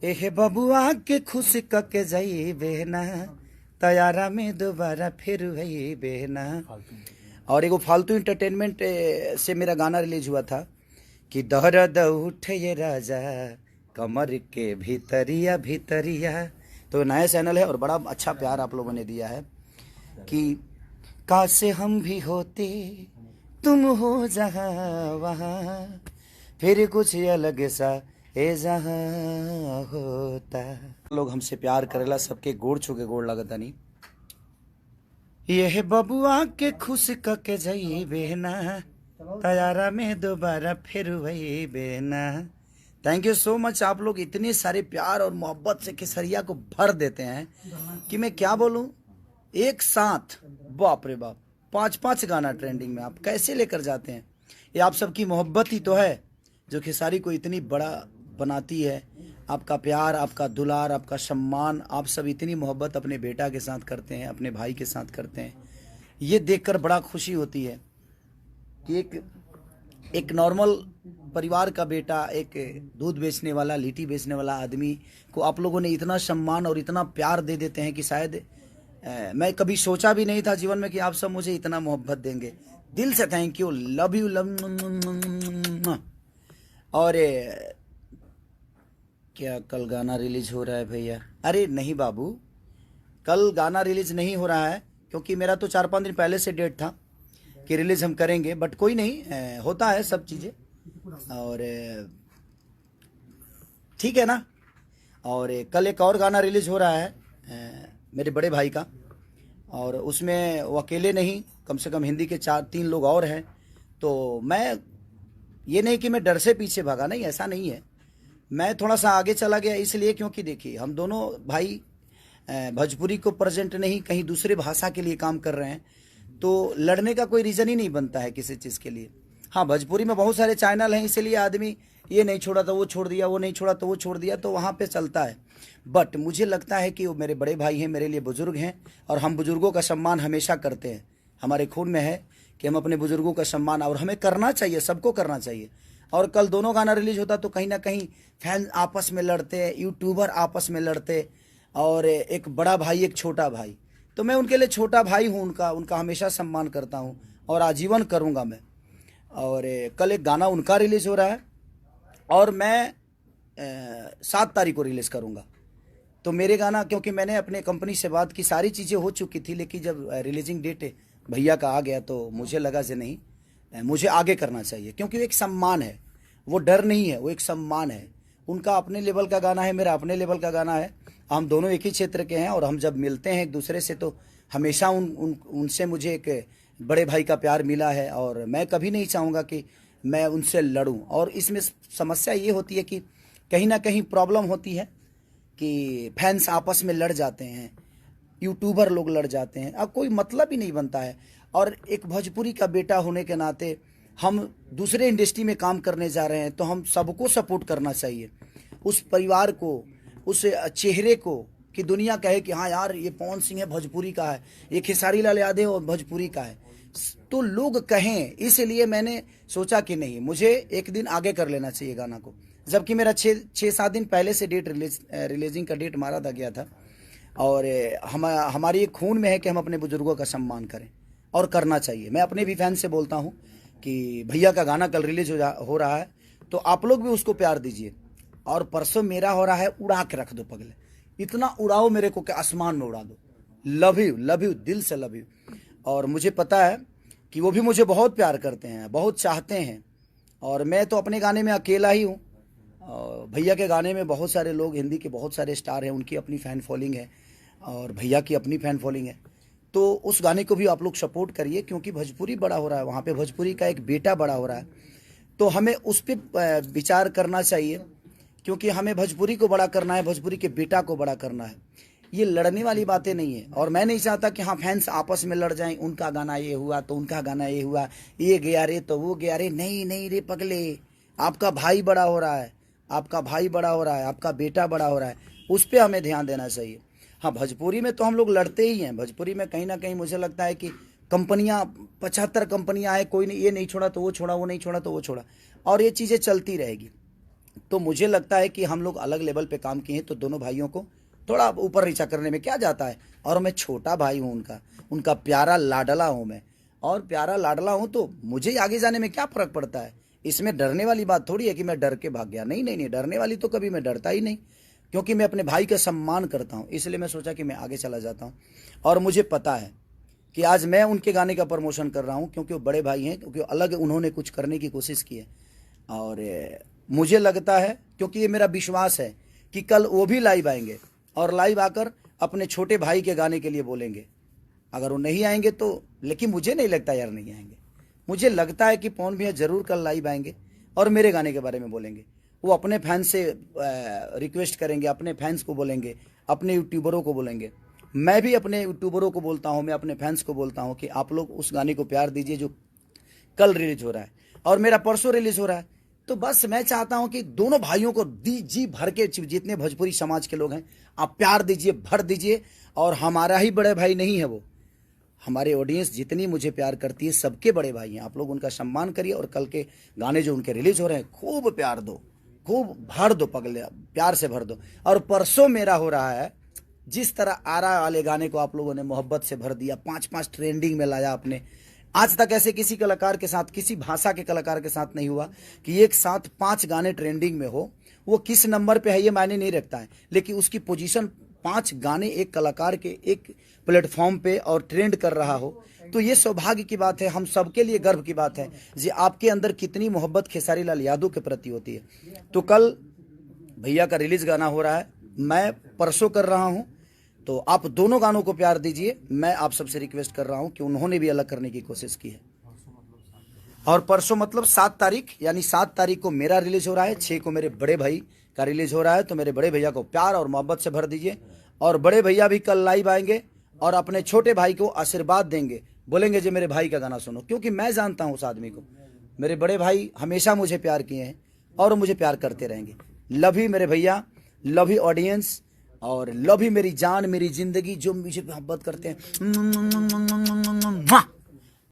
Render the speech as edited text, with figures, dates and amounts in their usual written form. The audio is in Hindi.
एहे बबुआ के खुश कके जाई बेहना तैयारा में दोबारा फिर वही बेहना। और एगो फालतू इंटरटेनमेंट से मेरा गाना रिलीज हुआ था कि दर्द उठे ये राजा कमर के भीतरिया भीतरिया। तो नया चैनल है और बड़ा अच्छा प्यार आप लोगों ने दिया है कि काश हम भी होते तुम हो जहाँ वहाँ फिर कुछ अलग सा ए जहाँ होता। लोग हमसे प्यार करेला सबके गोड़ छू के गोड़ लगता नहीं। ये बबुआ के खुश कके जाई बेहना तैयारा में दोबारा फिर वही बेहना। Thank you so much. आप लोग इतने सारे प्यार और मोहब्बत से केसरिया को भर देते हैं कि मैं क्या बोलूं। एक साथ बाप रे बाप 5-5 गाना ट्रेंडिंग में आप कैसे लेकर जाते हैं। ये आप सबकी मोहब्बत ही तो है जो खेसारी को इतनी बड़ा बनाती है। आपका प्यार, आपका दुलार, आपका सम्मान, आप सब इतनी मोहब्बत अपने बेटा के साथ करते हैं, अपने भाई के साथ करते हैं। ये देखकर बड़ा खुशी होती है कि एक नॉर्मल परिवार का बेटा, एक दूध बेचने वाला, लिट्टी बेचने वाला आदमी को आप लोगों ने इतना सम्मान और इतना प्यार दे देते हैं कि शायद मैं कभी सोचा भी नहीं था जीवन में कि आप सब मुझे इतना मोहब्बत देंगे। दिल से thank you, love you, love. और क्या कल गाना रिलीज हो रहा है भैया? अरे नहीं बाबू, कल गाना रिलीज नहीं हो रहा है क्योंकि मेरा तो 4-5 दिन पहले से डेट था कि रिलीज हम करेंगे, बट कोई नहीं, होता है सब चीज़ें और ठीक है ना। और कल एक और गाना रिलीज हो रहा है मेरे बड़े भाई का, और उसमें वो अकेले नहीं, कम से कम हिंदी के 4-3 लोग और हैं। तो मैं ये नहीं कि मैं डर से पीछे भागा, नहीं, ऐसा नहीं है। मैं थोड़ा सा आगे चला गया इसलिए क्योंकि देखिए हम दोनों भाई भोजपुरी को प्रेजेंट नहीं कहीं दूसरे भाषा के लिए काम कर रहे हैं, तो लड़ने का कोई रीज़न ही नहीं बनता है किसी चीज़ के लिए। हाँ, भोजपुरी में बहुत सारे चैनल हैं, इसलिए आदमी ये नहीं छोड़ा तो वो छोड़ दिया, वो नहीं छोड़ा तो वो छोड़ दिया, तो वहाँ पे चलता है। बट मुझे लगता है कि वो मेरे बड़े भाई हैं, मेरे लिए बुजुर्ग हैं, और हम बुजुर्गों का सम्मान हमेशा करते हैं। हमारे खून में है कि हम अपने बुजुर्गों का सम्मान, और हमें करना चाहिए, सबको करना चाहिए। और कल दोनों गाना रिलीज होता तो कहीं ना कहीं फैन आपस में लड़ते, यूट्यूबर आपस में लड़ते, और एक बड़ा भाई एक छोटा भाई, तो मैं उनके लिए छोटा भाई हूँ, उनका हमेशा सम्मान करता हूँ और आजीवन करूँगा मैं। और कल एक गाना उनका रिलीज हो रहा है और मैं 7 तारीख को रिलीज़ करूँगा। तो मेरे गाना, क्योंकि मैंने अपने कंपनी से बात की, सारी चीज़ें हो चुकी थी, लेकिन जब रिलीजिंग डेट भैया का आ गया तो मुझे लगा कि नहीं, मुझे आगे करना चाहिए, क्योंकि वो एक सम्मान है, वो डर नहीं है, वो एक सम्मान है। उनका अपने लेवल का गाना है, मेरा अपने लेवल का गाना है, हम दोनों एक ही क्षेत्र के हैं, और हम जब मिलते हैं एक दूसरे से तो हमेशा उनसे मुझे एक बड़े भाई का प्यार मिला है, और मैं कभी नहीं चाहूँगा कि मैं उनसे लड़ूं। और इसमें समस्या ये होती है कि कहीं ना कहीं प्रॉब्लम होती है कि फैंस आपस में लड़ जाते हैं, यूट्यूबर लोग लड़ जाते हैं, अब कोई मतलब ही नहीं बनता है। और एक भोजपुरी का बेटा होने के नाते हम दूसरे इंडस्ट्री में काम करने जा रहे हैं, तो हम सबको सपोर्ट करना चाहिए, उस परिवार को, उस चेहरे को, कि दुनिया कहे कि हाँ यार ये पवन सिंह है भोजपुरी का है, ये खेसारी लाल यादव और भोजपुरी का है, तो लोग कहें। इसलिए मैंने सोचा कि नहीं, मुझे एक दिन आगे कर लेना चाहिए गाना को, जबकि मेरा 6-7 दिन पहले से डेट रिलीजिंग का डेट मारा था गया था। और हमारी एक खून में है कि हम अपने बुजुर्गों का सम्मान करें, और करना चाहिए। मैं अपने भी फैन से बोलता हूँ कि भैया का गाना कल रिलीज हो रहा है, तो आप लोग भी उसको प्यार दीजिए। और परसों मेरा हो रहा है, उड़ा के रख दो पगले, इतना उड़ाओ मेरे को कि आसमान में उड़ा दो। लव यू, दिल से लव यू। और मुझे पता है कि वो भी मुझे बहुत प्यार करते हैं, बहुत चाहते हैं, और मैं तो अपने गाने में अकेला ही हूँ। भैया के गाने में बहुत सारे लोग, हिंदी के बहुत सारे स्टार हैं, उनकी अपनी फ़ैन फॉलोइंग है, और भैया की अपनी फ़ैन फॉलोइंग है। तो उस गाने को भी आप लोग सपोर्ट करिए, क्योंकि भोजपुरी बड़ा हो रहा है, वहाँ पे भोजपुरी का एक बेटा बड़ा हो रहा है, तो हमें उस पर विचार करना चाहिए, क्योंकि हमें भोजपुरी को बड़ा करना है, भोजपुरी के बेटा को बड़ा करना है। ये लड़ने वाली बातें नहीं है, और मैं नहीं चाहता कि हाँ फैंस आपस में लड़ जाएं, उनका गाना ये हुआ तो उनका गाना ये हुआ, ये गया रे तो वो गया रे। नहीं नहीं रे पगले, आपका भाई बड़ा हो रहा है, आपका भाई बड़ा हो रहा है, आपका बेटा बड़ा हो रहा है, उस पर हमें ध्यान देना चाहिए। हाँ, भोजपुरी में तो हम लोग लड़ते ही हैं, भोजपुरी में कहीं ना कहीं मुझे लगता है कि कंपनियाँ 75 कंपनियाँ आए, कोई नहीं, ये नहीं छोड़ा तो वो छोड़ा, वो नहीं छोड़ा तो वो छोड़ा, और ये चीज़ें चलती रहेगी। तो मुझे लगता है कि हम लोग अलग लेवल पे काम किए हैं, तो दोनों भाइयों को थोड़ा ऊपर नीचा करने में क्या जाता है। और मैं छोटा भाई हूँ उनका प्यारा लाडला हूँ मैं, और प्यारा लाडला हूँ, तो मुझे आगे जाने में क्या फ़र्क पड़ता है। इसमें डरने वाली बात थोड़ी है कि मैं डर के भाग गया। नहीं नहीं नहीं, डरने वाली तो कभी मैं डरता ही नहीं, क्योंकि मैं अपने भाई का सम्मान करता हूँ। इसलिए मैं सोचा कि मैं आगे चला जाता हूँ। और मुझे पता है कि आज मैं उनके गाने का प्रमोशन कर रहा हूँ, क्योंकि वो बड़े भाई हैं, क्योंकि अलग उन्होंने कुछ करने की कोशिश की है। और मुझे लगता है, क्योंकि ये मेरा विश्वास है कि कल वो भी लाइव आएंगे और लाइव आकर अपने छोटे भाई के गाने के लिए बोलेंगे। अगर वो नहीं आएंगे तो, लेकिन मुझे नहीं लगता यार नहीं आएंगे। मुझे लगता है कि पवन भैया जरूर कल लाइव आएंगे और मेरे गाने के बारे में बोलेंगे। वो अपने फैंस से रिक्वेस्ट करेंगे, अपने फैंस को बोलेंगे, अपने यूट्यूबरों को बोलेंगे। मैं भी अपने यूट्यूबरों को बोलता हूँ, मैं अपने फैंस को बोलता हूँ कि आप लोग उस गाने को प्यार दीजिए जो कल रिलीज हो रहा है और मेरा परसों रिलीज हो रहा है। तो बस मैं चाहता हूं कि दोनों भाइयों को जी भर के, जितने भोजपुरी समाज के लोग हैं, आप प्यार दीजिए, भर दीजिए। और हमारा ही बड़े भाई नहीं है वो, हमारे ऑडियंस जितनी मुझे प्यार करती है सबके बड़े भाई हैं। आप लोग उनका सम्मान करिए और कल के गाने जो उनके रिलीज हो रहे हैं खूब प्यार दो, खूब भर दो, पगले प्यार से भर दो। और परसों मेरा हो रहा है, जिस तरह आरा वाले गाने को आप लोगों ने मोहब्बत से भर दिया, 5-5 ट्रेंडिंग में लाया आपने। आज तक ऐसे किसी कलाकार के साथ, किसी भाषा के कलाकार के साथ नहीं हुआ कि एक साथ 5 गाने ट्रेंडिंग में हो। वो किस नंबर पे है ये मायने नहीं रखता है, लेकिन उसकी पोजीशन 5 गाने एक कलाकार के एक प्लेटफॉर्म पे और ट्रेंड कर रहा हो, तो ये सौभाग्य की बात है, हम सबके लिए गर्व की बात है जी। आपके अंदर कितनी मोहब्बत खेसारी लाल यादव के प्रति होती है। तो कल भैया का रिलीज गाना हो रहा है, मैं परसों कर रहा हूँ, तो आप दोनों गानों को प्यार दीजिए। मैं आप सबसे रिक्वेस्ट कर रहा हूं कि उन्होंने भी अलग करने की कोशिश की है। और परसों मतलब 7 तारीख, यानी 7 तारीख को मेरा रिलीज हो रहा है, 6 को मेरे बड़े भाई का रिलीज हो रहा है। तो मेरे बड़े भैया को प्यार और मोहब्बत से भर दीजिए। और बड़े भैया भी कल लाइव आएंगे और अपने छोटे भाई को आशीर्वाद देंगे, बोलेंगे जी मेरे भाई का गाना सुनो। क्योंकि मैं जानता हूँ उस आदमी को, मेरे बड़े भाई हमेशा मुझे प्यार किए हैं और मुझे प्यार करते रहेंगे। लव यू मेरे भैया, लव यू ऑडियंस, और लव ही मेरी जान, मेरी जिंदगी, जो मुझे मोहब्बत करते हैं।